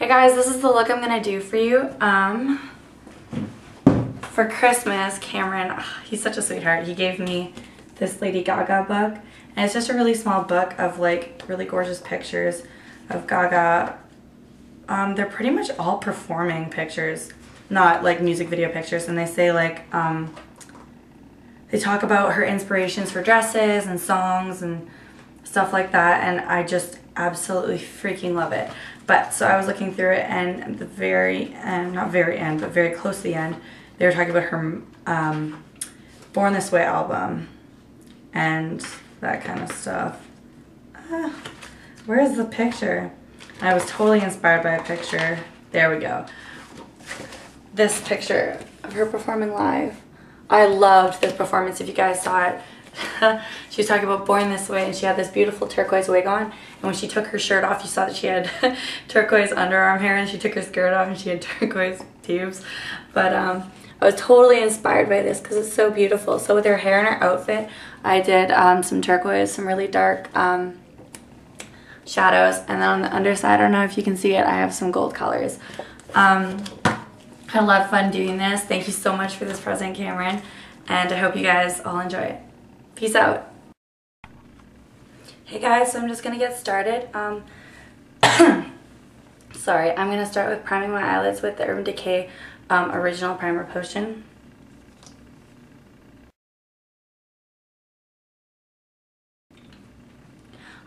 Hey guys, this is the look I'm gonna do for you. For Christmas, Cameron, he's such a sweetheart. He gave me this Lady Gaga book, and it's just a really small book of like really gorgeous pictures of Gaga. They're pretty much all performing pictures, not like music video pictures, and they say like, they talk about her inspirations for dresses and songs and stuff like that, and I just absolutely freaking love it. But so I was looking through it, and at the very end, not very end, but very close to the end, they were talking about her Born This Way album and that kind of stuff. Where is the picture? I was totally inspired by a picture. There we go. This picture of her performing live. I loved this performance, if you guys saw it. She was talking about Born This Way, and she had this beautiful turquoise wig on, and when she took her shirt off, you saw that she had turquoise underarm hair, and she took her skirt off and she had turquoise pubes. But I was totally inspired by this because it's so beautiful. So with her hair and her outfit, I did some turquoise, some really dark shadows, and then on the underside, I don't know if you can see it, I have some gold colors. I had a lot of fun doing this. Thank you so much for this present, Cameron, and I hope you guys all enjoy it. Peace out. Hey guys, so I'm just gonna get started. Sorry, I'm gonna start with priming my eyelids with the Urban Decay Original Primer Potion.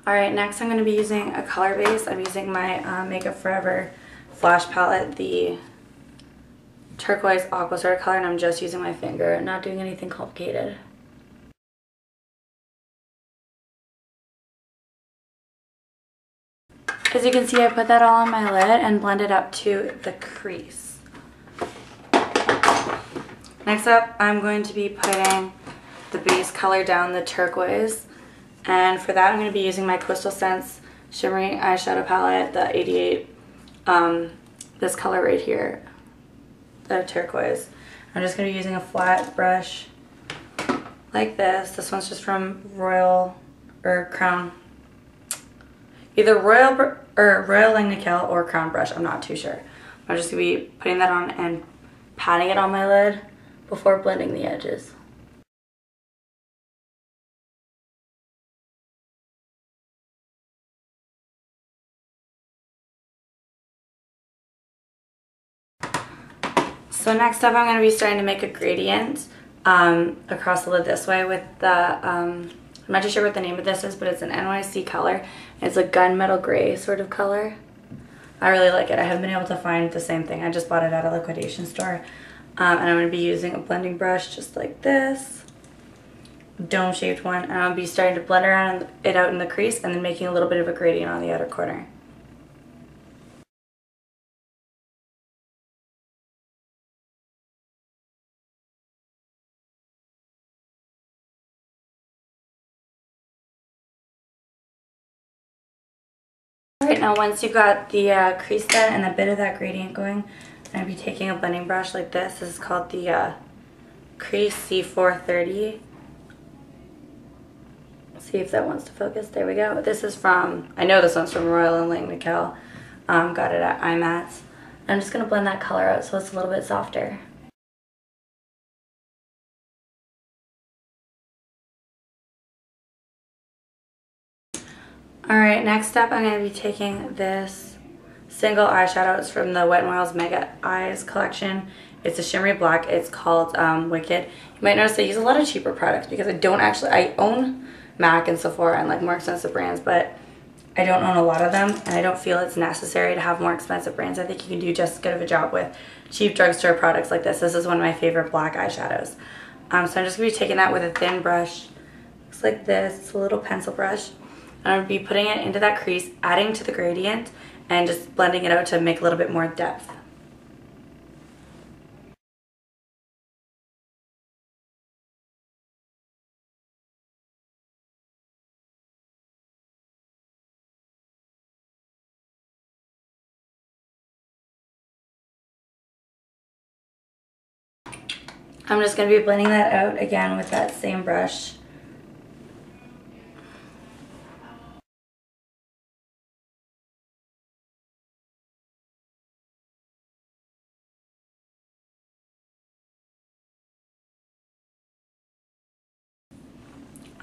Alright, next I'm gonna be using a color base. I'm using my Makeup Forever Flash Palette, the turquoise aqua sort of color, and I'm just using my finger, not doing anything complicated. As you can see, I put that all on my lid and blended up to the crease. Next up, I'm going to be putting the base color down, the turquoise. And for that, I'm going to be using my Coastal Scents Shimmery Eyeshadow Palette, the 88, this color right here, the turquoise. I'm just going to be using a flat brush like this. This one's just from Royal, or Crown, either Royal Langnickel or Crown brush, I'm not too sure. I'm just going to be putting that on and patting it on my lid before blending the edges. So next up, I'm going to be starting to make a gradient across the lid this way with the, I'm not too sure what the name of this is, but it's an NYC color. It's a gunmetal gray sort of color. I really like it. I haven't been able to find the same thing. I just bought it at a liquidation store. And I'm going to be using a blending brush just like this, dome-shaped one. And I'll be starting to blend around it out in the crease and then making a little bit of a gradient on the outer corner. Alright, now once you've got the crease done and a bit of that gradient going, I'm going to be taking a blending brush like this. This is called the Crease C430. See if that wants to focus. There we go. This is from, I know this one's from Royal and Langnickel. Got it at IMATS. I'm just going to blend that color out so it's a little bit softer. Alright, next up I'm going to be taking this single eyeshadow. It's from the Wet n Wild's Mega Eyes collection. It's a shimmery black. It's called Wicked. You might notice I use a lot of cheaper products because I own MAC and Sephora and like more expensive brands, but I don't own a lot of them, and I don't feel it's necessary to have more expensive brands. I think you can do just as good of a job with cheap drugstore products like this. This is one of my favorite black eyeshadows. So I'm just going to be taking that with a thin brush. Looks like this. It's a little pencil brush. And I'm going to be putting it into that crease, adding to the gradient, and just blending it out to make a little bit more depth. I'm just going to be blending that out again with that same brush.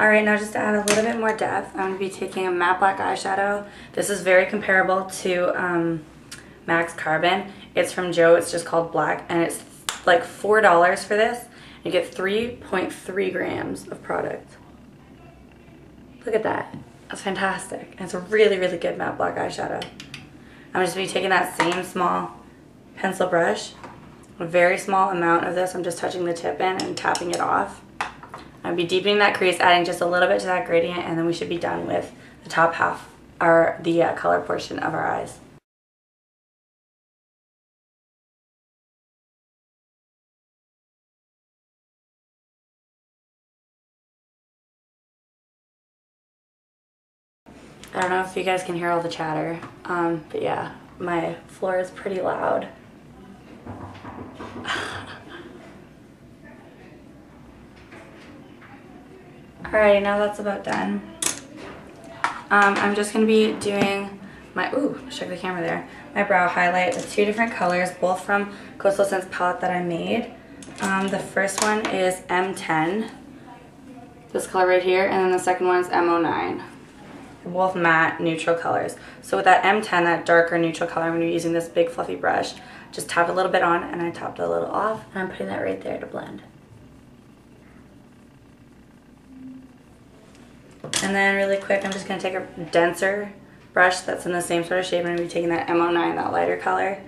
Alright, now just to add a little bit more depth, I'm going to be taking a matte black eyeshadow. This is very comparable to Max Carbon. It's from Joe. It's just called black, and it's like $4 for this. You get 3.3 grams of product. Look at that. That's fantastic. And it's a really, really good matte black eyeshadow. I'm just going to be taking that same small pencil brush. A very small amount of this. I'm just touching the tip in and tapping it off. I'll be deepening that crease, adding just a little bit to that gradient, and then we should be done with the top half, or the color portion of our eyes. I don't know if you guys can hear all the chatter, but yeah, my floor is pretty loud. Alrighty, now that's about done. I'm just going to be doing my, shook the camera there, my brow highlight with 2 different colors, both from Coastal Scents palette that I made. The first one is M10, this color right here, and then the second one is M09. They're both matte, neutral colors. So with that M10, that darker neutral color, I'm going to be using this big fluffy brush. Just tap a little bit on, and I tapped a little off, and I'm putting that right there to blend. And then really quick, I'm just going to take a denser brush that's in the same sort of shape. I'm going to be taking that M09, that lighter color,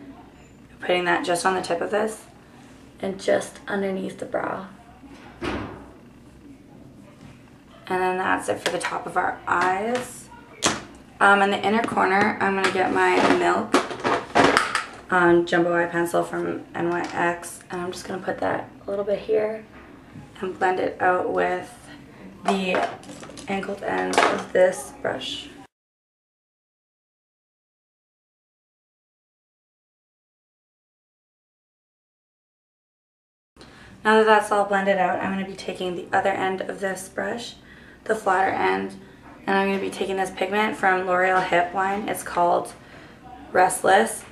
putting that just on the tip of this and just underneath the brow. And then that's it for the top of our eyes. In the inner corner, I'm going to get my Milk jumbo eye pencil from NYX, and I'm just going to put that a little bit here and blend it out with the angled end of this brush. Now that that's all blended out, I'm going to be taking the other end of this brush, the flatter end, and I'm going to be taking this pigment from L'Oreal Hip line. It's called Restless.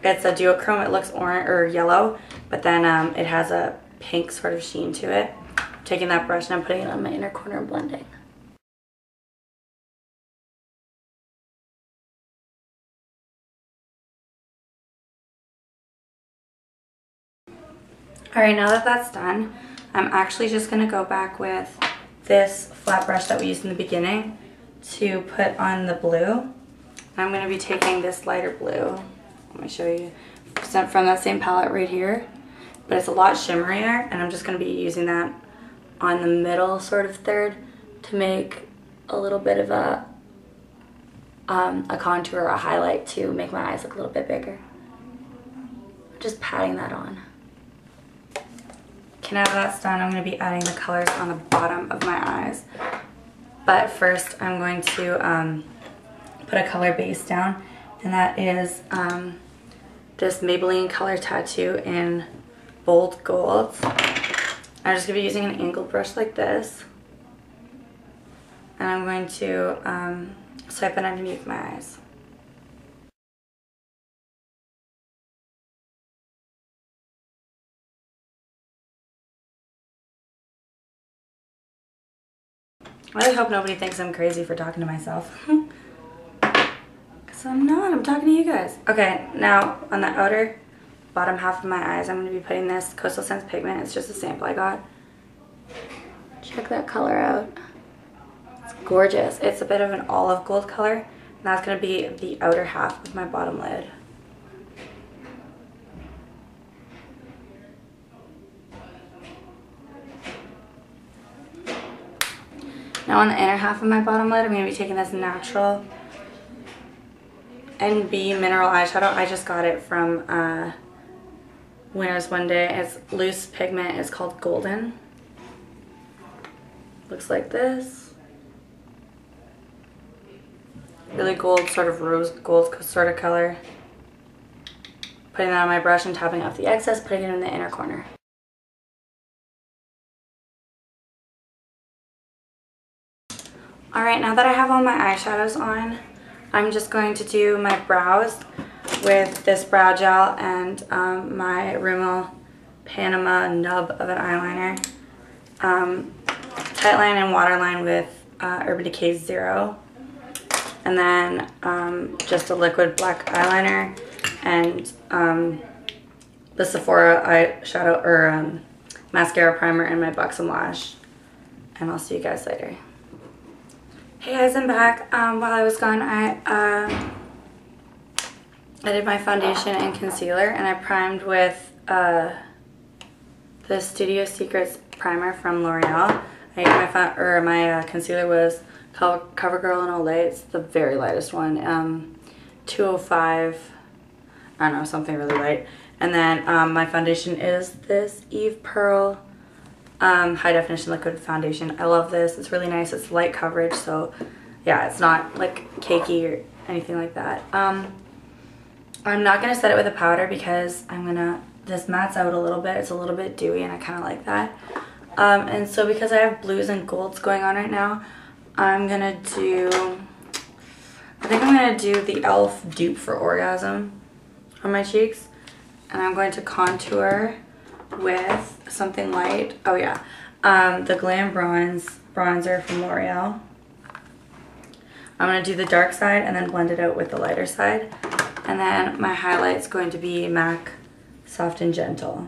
It's a duochrome. It looks orange or yellow, but then it has a pink sort of sheen to it. I'm taking that brush and I'm putting it on my inner corner and blending. Alright, now that that's done, I'm actually just going to go back with this flat brush that we used in the beginning to put on the blue. I'm going to be taking this lighter blue. Let me show you. From that same palette right here. But it's a lot shimmerier, and I'm just going to be using that on the middle sort of third to make a little bit of a contour or a highlight to make my eyes look a little bit bigger. Just patting that on. Okay, now that that's done, I'm going to be adding the colors on the bottom of my eyes. But first, I'm going to put a color base down, and that is this Maybelline Color Tattoo in Bold Gold. I'm just going to be using an angled brush like this, and I'm going to swipe it underneath my eyes. I really hope nobody thinks I'm crazy for talking to myself. Because I'm not. I'm talking to you guys. Okay, now on the outer bottom half of my eyes, I'm going to be putting this Coastal Scents pigment. It's just a sample I got. Check that color out. It's gorgeous. It's a bit of an olive gold color. And that's going to be the outer half of my bottom lid. Now on the inner half of my bottom lid, I'm going to be taking this natural NB mineral eyeshadow. I just got it from Winners One Day. It's loose pigment. It's called Golden. Looks like this. Really gold, sort of rose gold sort of color. Putting that on my brush and tapping off the excess, putting it in the inner corner. Alright, now that I have all my eyeshadows on, I'm just going to do my brows with this brow gel and my Rimmel Panama nub of an eyeliner. Tightline and Waterline with Urban Decay Zero. And then just a liquid black eyeliner and the Sephora eyeshadow or mascara primer and my Buxom Lash. And I'll see you guys later. Hey guys, I'm back. While I was gone, I did my foundation and concealer, and I primed with the Studio Secrets primer from L'Oreal. I got my concealer was CoverGirl and Olay. It's the very lightest one. 205. I don't know, something really light. And then my foundation is this Eve Pearl high definition liquid foundation. I love this. It's really nice. It's light coverage, so yeah, it's not like cakey or anything like that. I'm not gonna set it with a powder because this mattes out a little bit. It's a little bit dewy and I kind of like that. And so because I have blues and golds going on right now, I think I'm gonna do the e.l.f. dupe for Orgasm on my cheeks, and I'm going to contour with something light. Oh yeah, the Glam bronzer from L'Oreal. I'm gonna do the dark side and then blend it out with the lighter side, and then my highlight's going to be MAC Soft and Gentle.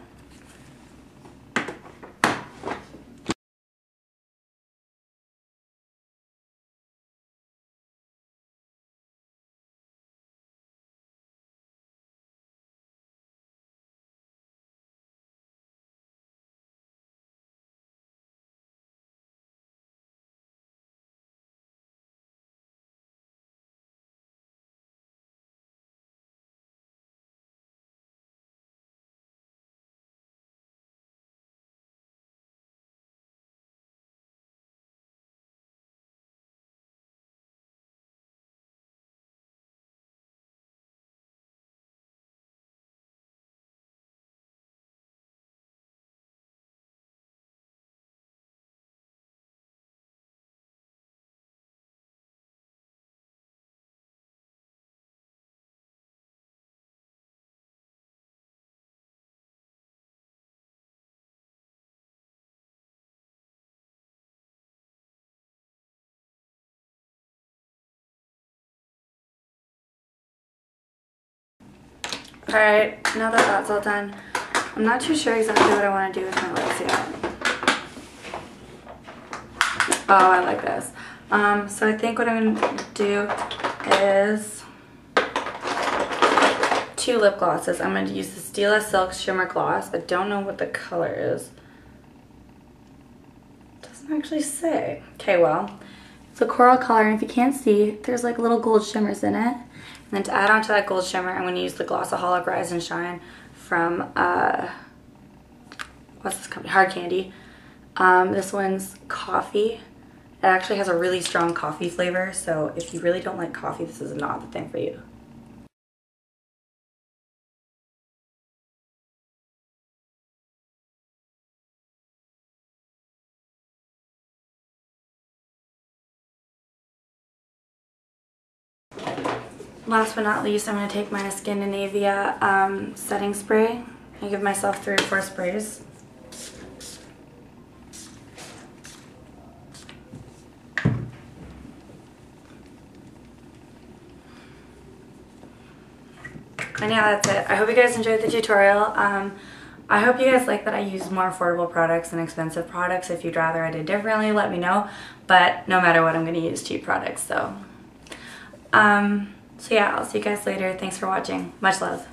Alright, now that that's all done, I'm not too sure exactly what I want to do with my lips yet. Oh, I like this. So I think what I'm going to do is 2 lip glosses. I'm going to use the Stila Silk Shimmer Gloss. I don't know what the color is. It doesn't actually say. Okay, well, it's a coral color, and if you can't see, there's like little gold shimmers in it. And then to add on to that gold shimmer, I'm going to use the Glossaholic Rise and Shine from, what's this company? Hard Candy. This one's coffee. It actually has a really strong coffee flavor, so if you really don't like coffee, this is not the thing for you. Last but not least, I'm going to take my Scandinavia setting spray and give myself 3 or 4 sprays. And yeah, that's it. I hope you guys enjoyed the tutorial. I hope you guys like that I used more affordable products than expensive products. If you'd rather I did differently, let me know. But no matter what, I'm going to use cheap products. So yeah, I'll see you guys later. Thanks for watching. Much love.